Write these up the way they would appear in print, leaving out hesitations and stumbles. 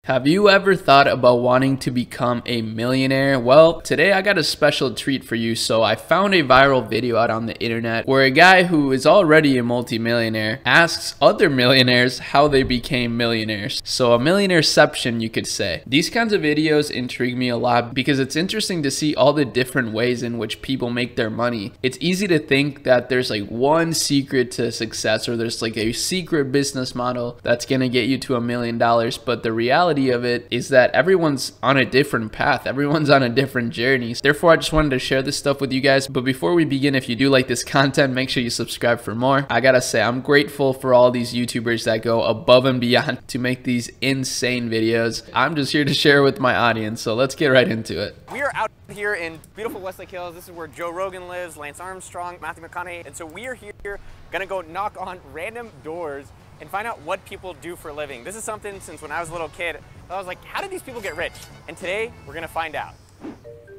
Have you ever thought about wanting to become a millionaire? Well, today I got a special treat for you. So I found a viral video out on the internet where a guy who is already a multimillionaire asks other millionaires how they became millionaires. So a millionaireception, you could say. These kinds of videos intrigue me a lot because it's interesting to see all the different ways in which people make their money. It's easy to think that there's like one secret to success, or there's like a secret business model that's gonna get you to $1 million, but the reality of it is that everyone's on a different path. Everyone's on a different journey. Therefore, I just wanted to share this stuff with you guys. But before we begin, if you do like this content, make sure you subscribe for more. I gotta say, I'm grateful for all these YouTubers that go above and beyond to make these insane videos. I'm just here to share with my audience, so let's get right into it. We are out here in beautiful Westlake Hills. This is where Joe Rogan lives, Lance Armstrong, Matthew McConaughey, and so we are here gonna go knock on random doors and find out what people do for a living. This is something since when I was a little kid, I was like, how did these people get rich? And today, we're gonna find out. All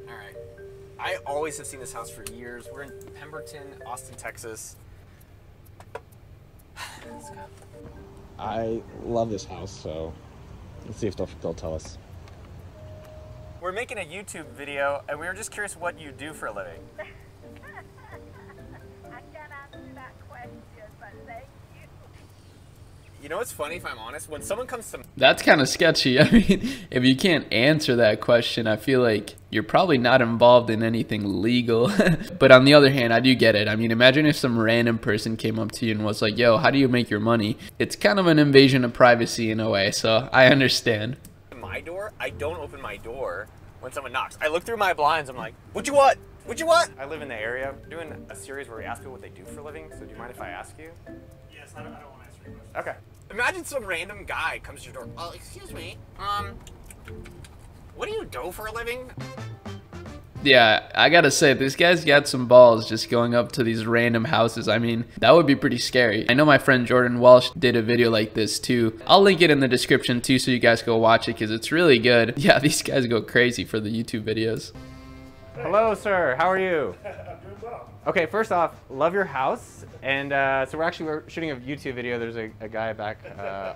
right, I always have seen this house for years. We're in Pemberton, Austin, Texas. Let's go. I love this house, so let's see if they'll tell us. We're making a YouTube video, and we were just curious what you do for a living. I can't answer that question, but thank you. You know what's funny, if I'm honest? When someone comes to That's kind of sketchy. I mean, if you can't answer that question, I feel like you're probably not involved in anything legal. But on the other hand, I do get it. I mean, imagine if some random person came up to you and was like, yo, how do you make your money? It's kind of an invasion of privacy in a way, so I understand. my door, I don't open my door when someone knocks. I look through my blinds, I'm like, what you want? What you want? I live in the area. We're doing a series where we ask people what they do for a living, so do you mind if I ask you? Yes, I don't want to answer your question. Okay. Imagine some random guy comes to your door. Oh, excuse me. What do you do for a living? Yeah, I gotta say, this guy's got some balls just going up to these random houses. I mean, that would be pretty scary. I know my friend Jordan Walsh did a video like this too. I'll link it in the description too so you guys go watch it because it's really good. Yeah, these guys go crazy for the YouTube videos. Hello, sir. How are you? I'm doing well. Okay, first off, love your house. And so we're shooting a YouTube video. There's a guy back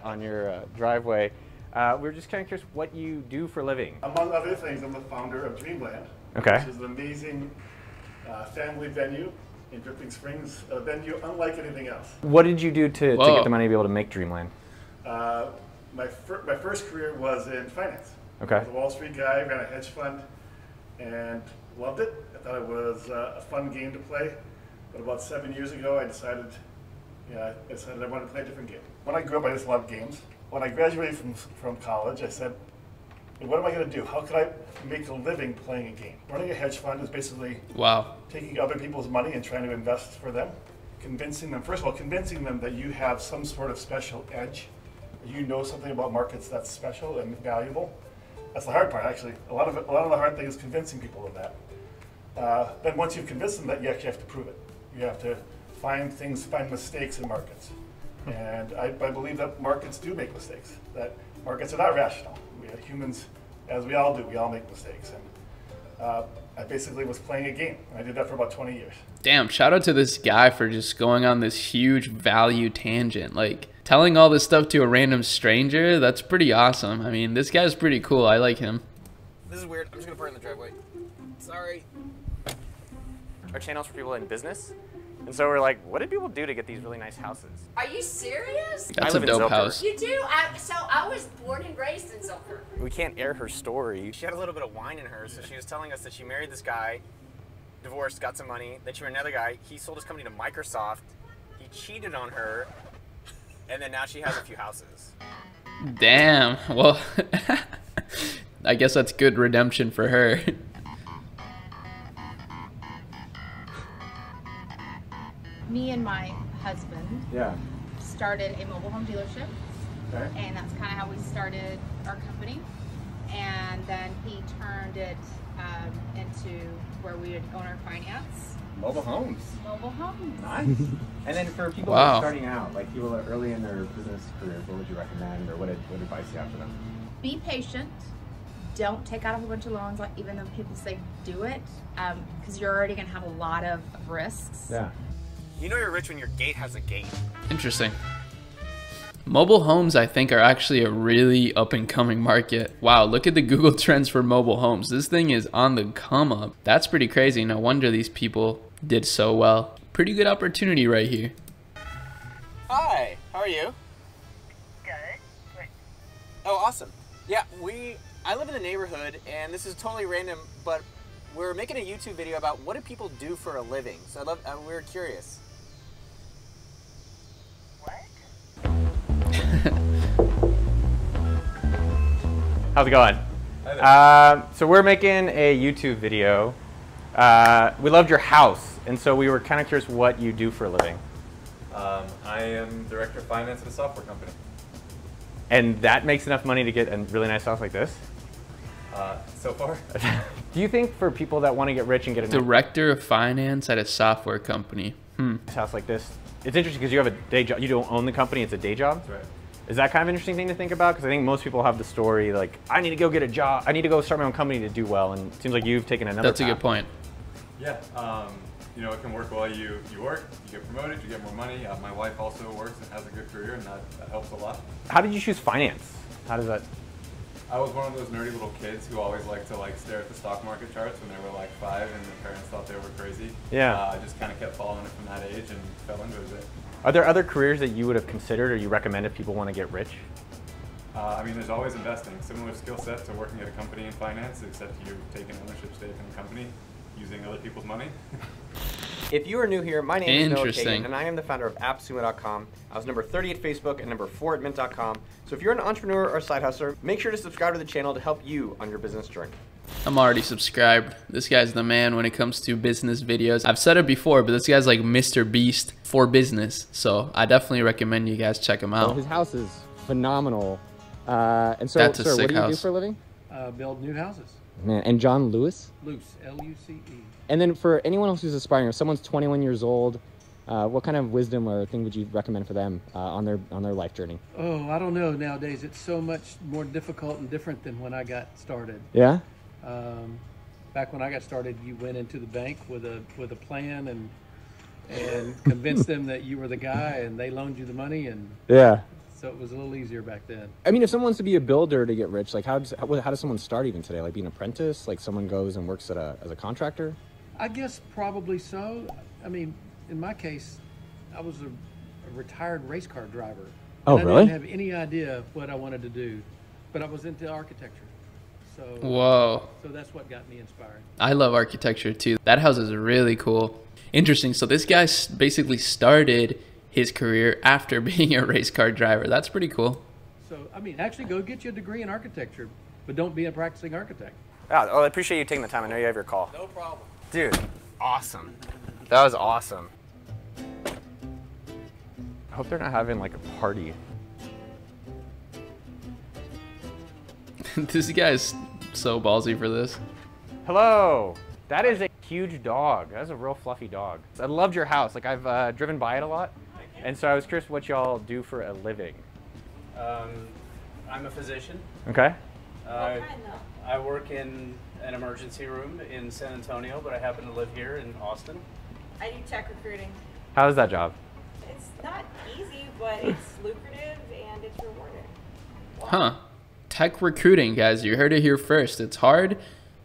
on your driveway. We're just kind of curious what you do for a living. Among other things, I'm the founder of Dreamland, Okay. which is an amazing family venue in Dripping Springs, a venue unlike anything else. What did you do to Whoa. get the money to be able to make Dreamland? My first career was in finance. Okay. I was a Wall Street guy, ran a hedge fund, and loved it. I thought it was a fun game to play. But about 7 years ago, I decided I wanted to play a different game. When I grew up, I just loved games. When I graduated from college, I said, what am I going to do? How could I make a living playing a game? Running a hedge fund is basically taking other people's money and trying to invest for them. Convincing them, first of all, convincing them that you have some sort of special edge. You know something about markets that's special and valuable. That's the hard part, actually. A lot of the hard thing is convincing people of that. Then once you've convinced them that, you actually have to prove it. You have to find mistakes in markets. And I believe that markets do make mistakes, that markets are not rational. We are humans, as we all do, we all make mistakes. And I basically was playing a game. I did that for about 20 years. Damn, shout out to this guy for just going on this huge value tangent. Like, telling all this stuff to a random stranger, that's pretty awesome. I mean, this guy's pretty cool. I like him. This is weird. I'm just going to put it in the driveway. Sorry. Our channel's for people in business. And so we're like, what did people do to get these really nice houses? Are you serious? That's a dope house. You do? So I was born and raised in Zilker. We can't air her story. She had a little bit of wine in her, so she was telling us that she married this guy, divorced, got some money, then she married another guy. He sold his company to Microsoft. He cheated on her, and then now she has a few houses. Damn. Well, I guess that's good redemption for her. Me and my husband started a mobile home dealership, and that's kind of how we started our company. And then he turned it into where we would own our finance. Mobile homes. Mobile homes. Nice. And then for people who are starting out, like people that are early in their business careers, what would you recommend, or what advice do you have for them? Be patient. Don't take out a whole bunch of loans, like even though people say do it, because you're already going to have a lot of risks. Yeah. You know you're rich when your gate has a gate. Interesting. Mobile homes, I think, are actually a really up-and-coming market. Wow, look at the Google Trends for mobile homes. This thing is on the come up. That's pretty crazy. No wonder these people did so well. Pretty good opportunity right here. Hi, how are you? Good. Great. Oh, awesome. Yeah, I live in the neighborhood, and this is totally random, but we're making a YouTube video about what do people do for a living. So we're curious. How's it going? So we're making a YouTube video. We loved your house, and so we were kind of curious what you do for a living. I am director of finance at a software company. And that makes enough money to get a really nice house like this? So far. Do you think for people that want to get rich and get a Director of finance at a software company. nice house like this, it's interesting because you have a day job. You don't own the company, it's a day job. That's right. Is that kind of an interesting thing to think about? Because I think most people have the story like, I need to go get a job. I need to go start my own company to do well. And it seems like you've taken another That's a path. good point. Yeah, you know, it can work while you work, you get promoted, you get more money. My wife also works and has a good career, and that helps a lot. How did you choose finance? How does that? I was one of those nerdy little kids who always liked to stare at the stock market charts when they were like 5 and their parents thought they were crazy. Yeah. I just kind of kept following it from that age and fell into it. Are there other careers that you would have considered or you recommend if people want to get rich? I mean, there's always investing. Similar skill set to working at a company in finance, except you take an ownership stake in the company using other people's money. If you are new here, my name is Noah Interesting. Kagan, and I am the founder of AppSumo.com. I was number 30 at Facebook and number 4 at Mint.com. So if you're an entrepreneur or side hustler, make sure to subscribe to the channel to help you on your business journey. I'm already subscribed. This guy's the man when it comes to business videos. I've said it before, but this guy's like Mr. Beast for business. So I definitely recommend you guys check him out. His house is phenomenal. And so, That's a sir, sick what do you do house. for a living? Build new houses. Man, and John Lewis? Luce, L-U-C-E. And then for anyone else who's aspiring, if someone's 21 years old, what kind of wisdom or thing would you recommend for them on their life journey? Oh, I don't know. Nowadays, it's so much more difficult and different than when I got started. Yeah? Back when I got started, you went into the bank with a plan and convinced them that you were the guy, and they loaned you the money, and Yeah. so it was a little easier back then. I mean, if someone wants to be a builder to get rich, like how does someone start even today? Like being an apprentice? Like someone goes and works as a contractor? I guess probably so. I mean, in my case, I was a retired race car driver. Oh, And really? I didn't have any idea what I wanted to do, but I was into architecture. So, Whoa. so that's what got me inspired. I love architecture too. That house is really cool. Interesting. So this guy basically started his career after being a race car driver. That's pretty cool. So, I mean, actually go get you a degree in architecture, but don't be a practicing architect. Oh, I appreciate you taking the time. I know you have your call. No problem. Dude, awesome. That was awesome. I hope they're not having like a party. This guy's so ballsy for this. Hello. That is a huge dog. That's a real fluffy dog. I loved your house. Like I've driven by it a lot. And so I was curious what y'all do for a living. I'm a physician. Okay. I work in an emergency room in San Antonio, but I happen to live here in Austin. I do tech recruiting. How is that job? It's not easy, but it's lucrative and it's rewarding. Huh. Tech recruiting, guys. You heard it here first. It's hard,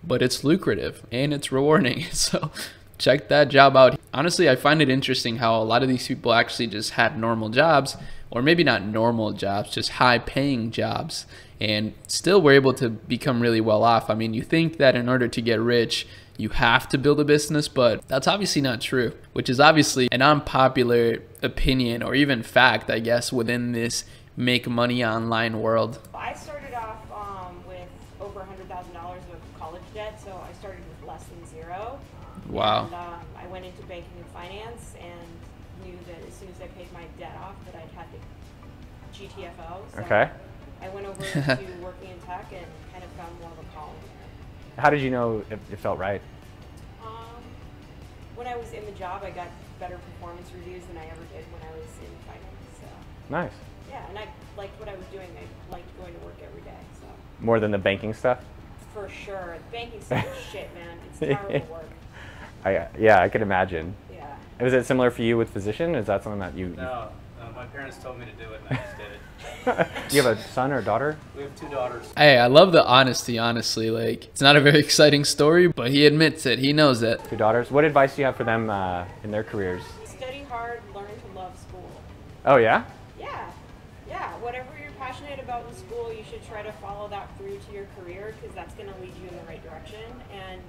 but it's lucrative and it's rewarding. So check that job out. Honestly, I find it interesting how a lot of these people actually just had normal jobs, or maybe not normal jobs, just high paying jobs, and still were able to become really well off. I mean, you think that in order to get rich, you have to build a business, but that's obviously not true, which is obviously an unpopular opinion or even fact, I guess, within this make money online world. I started off with over $100,000 of college debt, so I started with less than zero. Wow. And I went into banking and finance and knew that as soon as I paid my debt off that I'd had to GTFO. So Okay. I went over to working in tech and kind of found more of a calling there. How did you know it felt right? When I was in the job, I got better performance reviews than I ever did when I was in finance. So Nice. yeah, and I liked what I was doing. I liked going to work every day. So More than the banking stuff? for sure, banking stuff is shit, man. It's terrible work. Yeah, I could imagine. Yeah. Was it similar for you with physician? Is that something that you... No, my parents told me to do it, and I just did it. You have a son or a daughter? We have 2 daughters. Hey, I love the honesty, honestly. Like, it's not a very exciting story, but he admits it. He knows it. 2 daughters. What advice do you have for them in their careers? Study hard, learn to love school. Oh, yeah? Yeah, whatever you're passionate about in school, you should try to follow that through to your career because that's going to lead you in the right direction. And,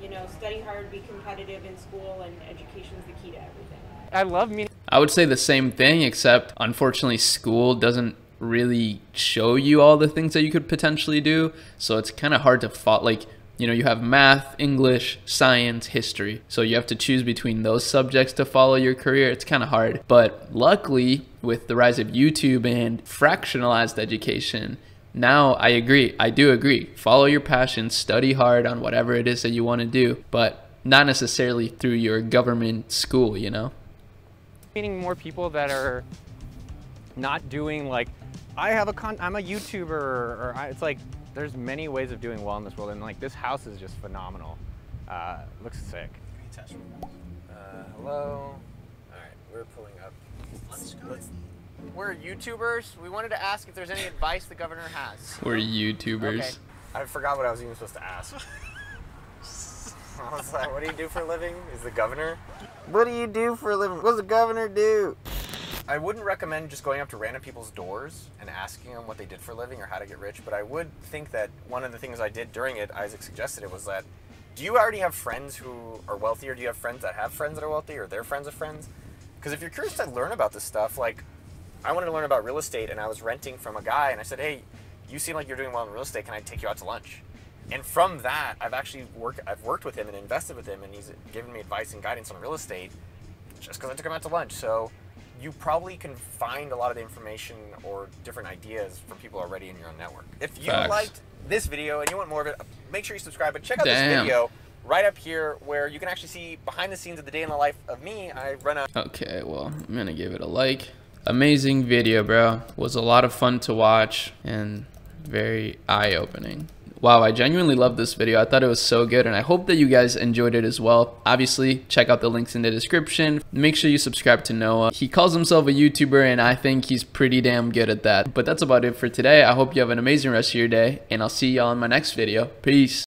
you know, study hard, be competitive in school, and education is the key to everything. I love meeting. I would say the same thing, except unfortunately school doesn't really show you all the things that you could potentially do. So it's kind of hard to follow. Like, you know, you have math, English, science, history. So you have to choose between those subjects to follow your career. It's kind of hard. But luckily, with the rise of YouTube and fractionalized education, now I do agree. Follow your passion, study hard on whatever it is that you want to do, but not necessarily through your government school, you know? Meeting more people that are not doing like, I'm a YouTuber, or it's like, there's many ways of doing well in this world, and like this house is just phenomenal. Looks sick. Hello. All right, we're pulling up. We're YouTubers. We wanted to ask if there's any advice the governor has. We're YouTubers. Okay. I forgot what I was even supposed to ask. I was like, what do you do for a living? Is the governor? What do you do for a living? What does the governor do? I wouldn't recommend just going up to random people's doors and asking them what they did for a living or how to get rich, but I would think that one of the things I did during it, Isaac suggested it, was that, do you already have friends who are wealthy, or do you have friends that have friends that are wealthy, or they're friends of friends? Because if you're curious to learn about this stuff, like, I wanted to learn about real estate, and I was renting from a guy, and I said, hey, you seem like you're doing well in real estate, can I take you out to lunch? And from that, I've worked with him and invested with him, and he's given me advice and guidance on real estate just because I took him out to lunch. So you probably can find a lot of the information or different ideas from people already in your own network. If you liked this video and you want more of it, make sure you subscribe. But check out this video right up here where you can actually see behind the scenes of the day in the life of me. I run a... Okay, well, I'm going to give it a like. Amazing video, bro. Was a lot of fun to watch and very eye-opening. Wow, I genuinely love this video. I thought it was so good, and I hope that you guys enjoyed it as well. Obviously, check out the links in the description. Make sure you subscribe to Noah. He calls himself a YouTuber, and I think he's pretty damn good at that. But that's about it for today. I hope you have an amazing rest of your day, and I'll see y'all in my next video. Peace.